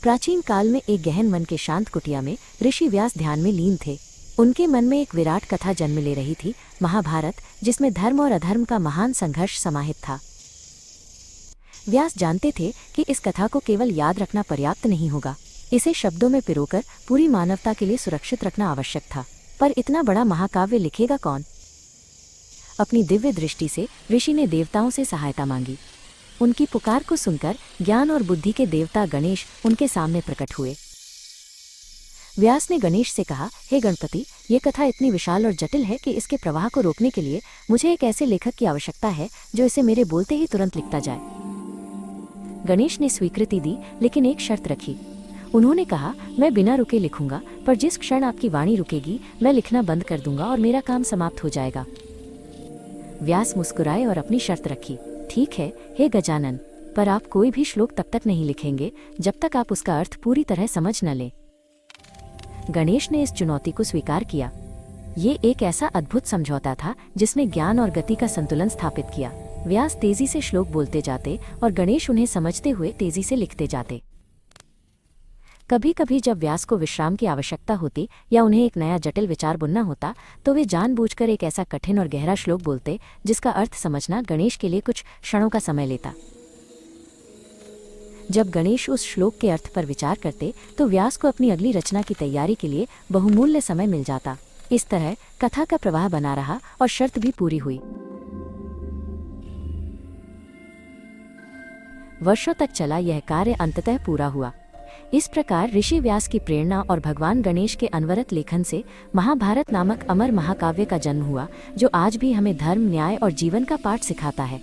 प्राचीन काल में एक गहन वन के शांत कुटिया में ऋषि व्यास ध्यान में लीन थे। उनके मन में एक विराट कथा जन्म ले रही थी, महाभारत, जिसमें धर्म और अधर्म का महान संघर्ष समाहित था। व्यास जानते थे कि इस कथा को केवल याद रखना पर्याप्त नहीं होगा, इसे शब्दों में पिरोकर पूरी मानवता के लिए सुरक्षित रखना आवश्यक था। पर इतना बड़ा महाकाव्य लिखेगा कौन? अपनी दिव्य दृष्टि से ऋषि ने देवताओं से सहायता मांगी। उनकी पुकार को सुनकर ज्ञान और बुद्धि के देवता गणेश उनके सामने प्रकट हुए। व्यास ने गणेश से कहा, हे गणपति, ये कथा इतनी विशाल और जटिल है कि इसके प्रवाह को रोकने के लिए मुझे एक ऐसे लेखक की आवश्यकता है जो इसे मेरे बोलते ही तुरंत लिखता जाए। गणेश ने स्वीकृति दी, लेकिन एक शर्त रखी। उन्होंने कहा, मैं बिना रुके लिखूंगा, पर जिस क्षण आपकी वाणी रुकेगी मैं लिखना बंद कर दूंगा और मेरा काम समाप्त हो जाएगा। व्यास मुस्कुराए और अपनी शर्त रखी, ठीक है हे गजानन, पर आप कोई भी श्लोक तब तक नहीं लिखेंगे जब तक आप उसका अर्थ पूरी तरह समझ न लें। गणेश ने इस चुनौती को स्वीकार किया। ये एक ऐसा अद्भुत समझौता था जिसने ज्ञान और गति का संतुलन स्थापित किया। व्यास तेजी से श्लोक बोलते जाते और गणेश उन्हें समझते हुए तेजी से लिखते जाते। कभी कभी जब व्यास को विश्राम की आवश्यकता होती या उन्हें एक नया जटिल विचार बुनना होता तो वे जानबूझकर एक ऐसा कठिन और गहरा श्लोक बोलते जिसका अर्थ समझना गणेश के लिए कुछ क्षणों का समय लेता। जब गणेश उस श्लोक के अर्थ पर विचार करते तो व्यास को अपनी अगली रचना की तैयारी के लिए बहुमूल्य समय मिल जाता। इस तरह कथा का प्रवाह बना रहा और शर्त भी पूरी हुई। वर्षों तक चला यह कार्य अंततः पूरा हुआ। इस प्रकार ऋषि व्यास की प्रेरणा और भगवान गणेश के अनवरत लेखन से महाभारत नामक अमर महाकाव्य का जन्म हुआ, जो आज भी हमें धर्म, न्याय और जीवन का पाठ सिखाता है।